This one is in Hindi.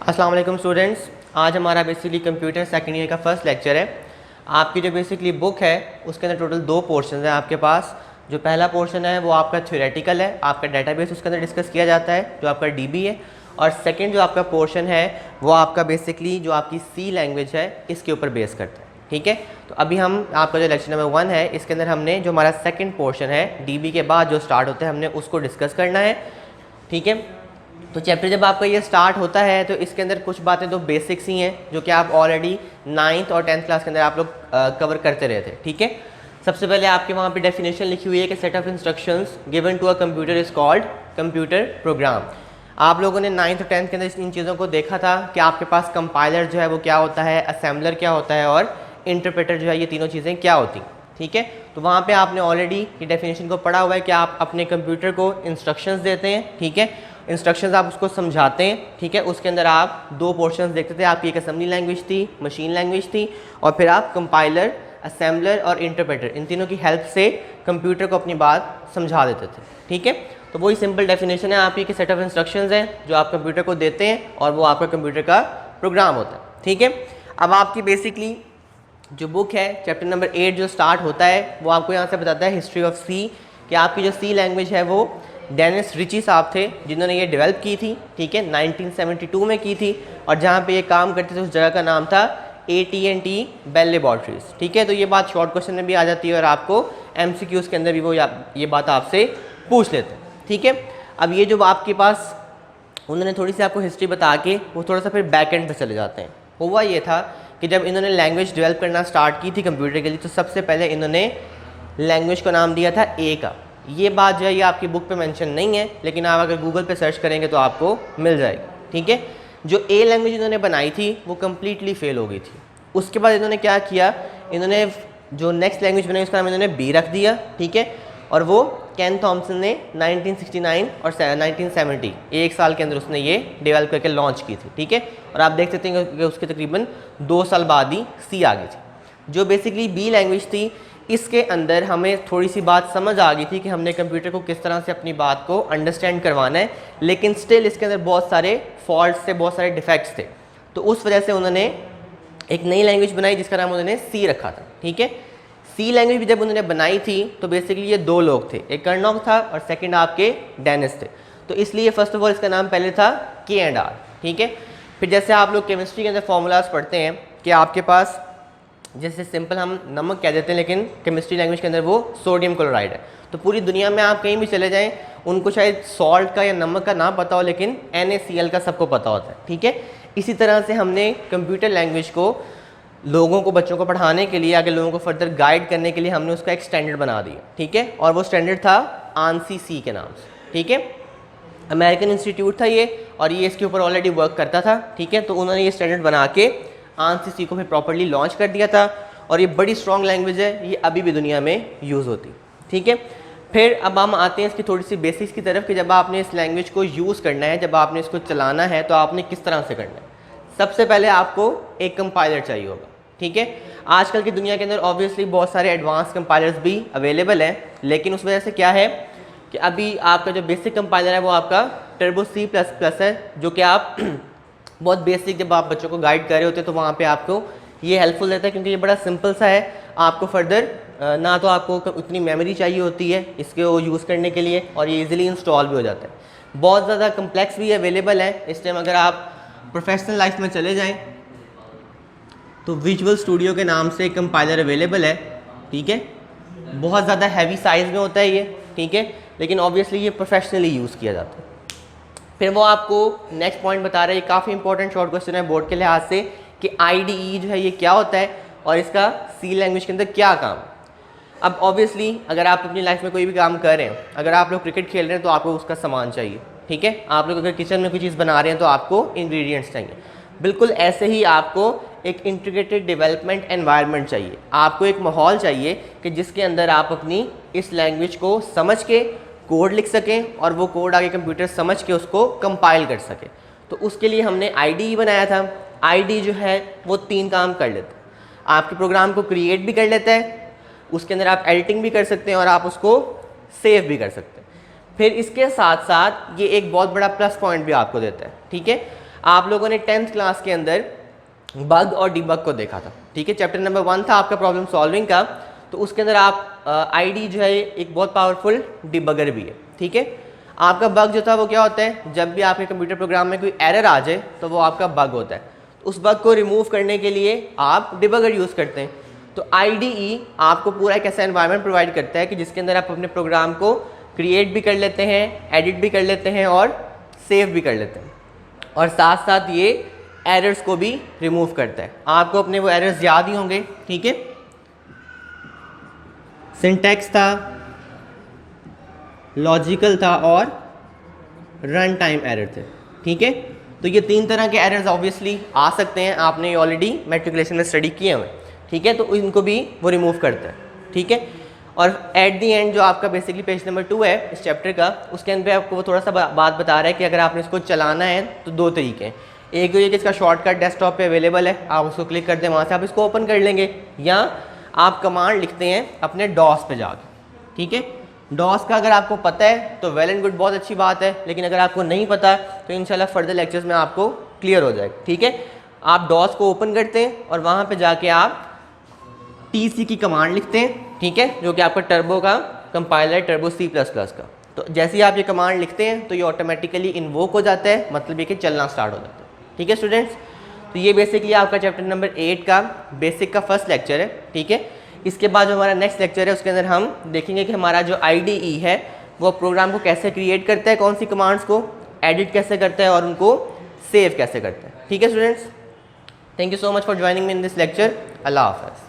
अस्सलाम वालेकुम स्टूडेंट्स। आज हमारा बेसिकली कंप्यूटर सेकेंड ईयर का फर्स्ट लेक्चर है। आपकी जो बेसिकली बुक है उसके अंदर टोटल 2 पोर्शन हैं आपके पास। जो पहला पोर्शन है वो आपका थ्योरेटिकल है, आपका डेटाबेस उसके अंदर डिस्कस किया जाता है जो आपका डीबी है। और सेकंड जो आपका पोर्शन है वो आपका बेसिकली जो आपकी सी लैंग्वेज है इसके ऊपर बेस करता है। ठीक है, तो अभी हम आपका जो लेक्चर नंबर 1 है इसके अंदर हमने जो हमारा सेकंड पोर्शन है डीबी के बाद जो स्टार्ट होता है हमने उसको डिस्कस करना है। ठीक है, तो चैप्टर जब आपका ये स्टार्ट होता है तो इसके अंदर कुछ बातें तो बेसिक्स ही हैं जो कि आप ऑलरेडी 9th और 10th क्लास के अंदर आप लोग कवर करते रहे थे। ठीक है, सबसे पहले आपके वहाँ पे डेफिनेशन लिखी हुई है कि set of instructions given to a computer is called computer program. आप लोगों ने 9th और 10th के अंदर इन चीज़ों को देखा था कि आपके पास कंपाइलर जो है वो क्या होता है, असेंबलर क्या होता है और इंटरप्रेटर जो है, ये तीनों चीज़ें क्या होती हैं। ठीक है, तो वहाँ पे आपने ऑलरेडी ये डेफिनेशन को पढ़ा हुआ है कि आप अपने कंप्यूटर को इंस्ट्रक्शंस देते हैं। ठीक है, इंस्ट्रक्शंस आप उसको समझाते हैं। ठीक है, उसके अंदर आप 2 पोर्शंस देखते थे, आपकी एक असेंबली लैंग्वेज थी, मशीन लैंग्वेज थी, और फिर आप कंपाइलर, असेंबलर और इंटरप्रेटर इन तीनों की हेल्प से कंप्यूटर को अपनी बात समझा देते थे। ठीक है, तो वही सिंपल डेफिनेशन है आपकी कि सेट ऑफ इंस्ट्रक्शंस हैं जो आप कंप्यूटर को देते हैं और वो आपका कंप्यूटर का प्रोग्राम होता है। ठीक है, अब आपकी बेसिकली जो बुक है चैप्टर नंबर 8 जो स्टार्ट होता है वो आपको यहाँ से बताता है हिस्ट्री ऑफ सी, कि आपकी जो सी लैंग्वेज है वो डेनिस रिची साहब थे जिन्होंने ये डेवलप की थी। ठीक है, 1972 में की थी, और जहाँ पे ये काम करते थे उस जगह का नाम था AT&T बेल लेबॉर्ट्रीज। ठीक है, तो ये बात शॉर्ट क्वेश्चन में भी आ जाती है और आपको MCQs के अंदर भी वो ये बात आपसे पूछ लेते हैं। ठीक है, अब ये जो आपके पास उन्होंने थोड़ी सी आपको हिस्ट्री बता के वो थोड़ा सा फिर बैक एंड पे चले जाते हैं। हुआ ये था कि जब इन्होंने लैंग्वेज डेवलप करना स्टार्ट की थी कंप्यूटर के लिए तो सबसे पहले इन्होंने लैंग्वेज को नाम दिया था ए का। ये बात जो है ये आपकी बुक पे मेंशन नहीं है, लेकिन आप अगर गूगल पे सर्च करेंगे तो आपको मिल जाएगी। ठीक है, जो ए लैंग्वेज इन्होंने बनाई थी वो कम्प्लीटली फेल हो गई थी। उसके बाद इन्होंने क्या किया, इन्होंने जो नेक्स्ट लैंग्वेज बनाई उसका नाम इन्होंने बी रख दिया। ठीक है, और वो केन थॉमसन ने 1969 और 1970 एक साल के अंदर उसने ये डेवलप करके लॉन्च की थी। ठीक है, और आप देख सकते हैं कि उसके तकरीबन 2 साल बाद ही सी आ गई थी। जो बेसिकली बी लैंग्वेज थी इसके अंदर हमें थोड़ी सी बात समझ आ गई थी कि हमने कंप्यूटर को किस तरह से अपनी बात को अंडरस्टैंड करवाना है, लेकिन स्टिल इसके अंदर बहुत सारे फॉल्ट्स थे, बहुत सारे डिफेक्ट्स थे। तो उस वजह से उन्होंने एक नई लैंग्वेज बनाई जिसका नाम उन्होंने सी रखा था। ठीक है, सी लैंग्वेज भी जब उन्होंने बनाई थी तो बेसिकली ये 2 लोग थे, एक कर्नॉग था और सेकंड आपके डेनिस थे। तो इसलिए फर्स्ट ऑफ ऑल इसका नाम पहले था K&R। ठीक है, फिर जैसे आप लोग केमिस्ट्री के अंदर फॉर्मूलाज पढ़ते हैं कि आपके पास जैसे सिंपल हम नमक कह देते हैं, लेकिन केमिस्ट्री लैंग्वेज के अंदर वो सोडियम क्लोराइड है। तो पूरी दुनिया में आप कहीं भी चले जाएं उनको शायद सॉल्ट का या नमक का नाम पता हो, लेकिन NaCl का सबको पता होता है। ठीक है, इसी तरह से हमने कंप्यूटर लैंग्वेज को लोगों को, बच्चों को पढ़ाने के लिए, आगे लोगों को फर्दर गाइड करने के लिए हमने उसका एक स्टैंडर्ड बना दिया। ठीक है, और वो स्टैंडर्ड था ANSI C के नाम से। ठीक है, अमेरिकन इंस्टीट्यूट था ये और ये इसके ऊपर ऑलरेडी वर्क करता था। ठीक है, तो उन्होंने ये स्टैंडर्ड बना के ANSI C को फिर प्रॉपर्ली लॉन्च कर दिया था, और ये बड़ी स्ट्रॉन्ग लैंग्वेज है, ये अभी भी दुनिया में यूज़ होती। ठीक है, फिर अब हम आते हैं इसकी थोड़ी सी बेसिक्स की तरफ कि जब आपने इस लैंग्वेज को यूज़ करना है, जब आपने इसको चलाना है तो आपने किस तरह से करना है। सबसे पहले आपको एक कंपाइलर चाहिए होगा। ठीक है, आजकल की दुनिया के अंदर ऑब्वियसली बहुत सारे एडवांस कंपाइलर्स भी अवेलेबल हैं, लेकिन उस वजह से क्या है कि अभी आपका जो बेसिक कंपाइलर है वो आपका टर्बो C++ है, जो कि आप बहुत बेसिक जब आप बच्चों को गाइड कर रहे होते हैं तो वहाँ पे आपको ये हेल्पफुल रहता है, क्योंकि ये बड़ा सिंपल सा है। आपको फर्दर ना तो आपको उतनी मेमोरी चाहिए होती है इसको यूज़ करने के लिए, और ये इजीली इंस्टॉल भी हो जाता है। बहुत ज़्यादा कम्प्लेक्स भी अवेलेबल है इस टाइम। अगर आप प्रोफेशनल लाइफ में चले जाएँ तो विजुअल स्टूडियो के नाम से एक कंपाइलर अवेलेबल है। ठीक है, बहुत ज़्यादा हैवी साइज़ में होता है ये। ठीक है, लेकिन ऑब्वियसली ये प्रोफेशनली यूज़ किया जाता है। फिर वो आपको नेक्स्ट पॉइंट बता रहे हैं, काफ़ी इंपॉर्टेंट शॉर्ट क्वेश्चन है बोर्ड के लिहाज से, कि IDE जो है ये क्या होता है और इसका सी लैंग्वेज के अंदर क्या काम। अब ऑब्वियसली अगर आप अपनी लाइफ में कोई भी काम कर रहे हैं, अगर आप लोग क्रिकेट खेल रहे हैं तो आपको उसका सामान चाहिए। ठीक है, आप लोग अगर किचन में कोई चीज़ बना रहे हैं तो आपको इंग्रेडिएंट्स चाहिए। बिल्कुल ऐसे ही आपको एक इंटीग्रेटेड डेवलपमेंट एनवायरनमेंट चाहिए। आपको एक माहौल चाहिए कि जिसके अंदर आप अपनी इस लैंग्वेज को समझ के कोड लिख सकें और वो कोड आगे कंप्यूटर समझ के उसको कंपाइल कर सके। तो उसके लिए हमने IDE बनाया था। IDE जो है वो 3 काम कर लेता है। आपके प्रोग्राम को क्रिएट भी कर लेता है, उसके अंदर आप एडिटिंग भी कर सकते हैं और आप उसको सेव भी कर सकते हैं। फिर इसके साथ साथ ये एक बहुत बड़ा प्लस पॉइंट भी आपको देता है। ठीक है, आप लोगों ने 10th क्लास के अंदर बग और डिबग को देखा था, ठीक है। चैप्टर नंबर 1 था आपका प्रॉब्लम सॉल्विंग का, तो उसके अंदर आप आईडी जो है एक बहुत पावरफुल डिबगर भी है, ठीक है। आपका बग जो था वो क्या होता है, जब भी आपके कंप्यूटर प्रोग्राम में कोई एरर आ जाए तो वो आपका बग होता है। उस बग को रिमूव करने के लिए आप डिबगर यूज़ करते हैं। तो IDE आपको पूरा एक ऐसा एनवायरनमेंट प्रोवाइड करता है कि जिसके अंदर आप अपने प्रोग्राम को क्रिएट भी कर लेते हैं, एडिट भी कर लेते हैं और सेव भी कर लेते हैं, और साथ साथ ये एरर्स को भी रिमूव करता है। आपको अपने वो एरर्स याद ही होंगे, ठीक है। सिंटैक्स था, लॉजिकल था और रन टाइम एरर थे, ठीक है। तो ये 3 तरह के एरर्स ऑब्वियसली आ सकते हैं, आपने ऑलरेडी मैट्रिकुलेशन में स्टडी किए हुए, ठीक है। तो इनको भी वो रिमूव करता है, ठीक है। और एट दी एंड जो आपका बेसिकली पेज नंबर 2 है इस चैप्टर का, उसके अंदर आपको वो थोड़ा सा बात बता रहा है कि अगर आपने इसको चलाना है तो 2 तरीके हैं। एक तो ये कि इसका शॉर्टकट डेस्कटॉप पे अवेलेबल है, आप उसको क्लिक करते हैं, वहाँ से आप इसको ओपन कर लेंगे, या आप कमांड लिखते हैं अपने डॉस पे जाके, ठीक है। डॉस का अगर आपको पता है तो वेल एंड गुड, बहुत अच्छी बात है, लेकिन अगर आपको नहीं पता तो इंशाल्लाह फर्दर लेक्चर्स में आपको क्लियर हो जाएगा, ठीक है। आप डॉस को ओपन करते हैं और वहाँ पे जाके आप TC की कमांड लिखते हैं, ठीक है, जो कि आपका टर्बो का कंपाइलर टर्बो C++ का। तो जैसे ही आप ये कमांड लिखते हैं तो ये ऑटोमेटिकली इन्वोक हो जाता है, मतलब ये कि चलना स्टार्ट हो जाता है, ठीक है स्टूडेंट्स। तो ये बेसिकली आपका चैप्टर नंबर 8 का बेसिक का फर्स्ट लेक्चर है, ठीक है। इसके बाद जो हमारा नेक्स्ट लेक्चर है उसके अंदर हम देखेंगे कि हमारा जो IDE है वो प्रोग्राम को कैसे क्रिएट करता है, कौन सी कमांड्स को एडिट कैसे करता है और उनको सेव कैसे करता है, ठीक है students. Thank you so much for joining me in this lecture. अल्लाह हाफ़िज़।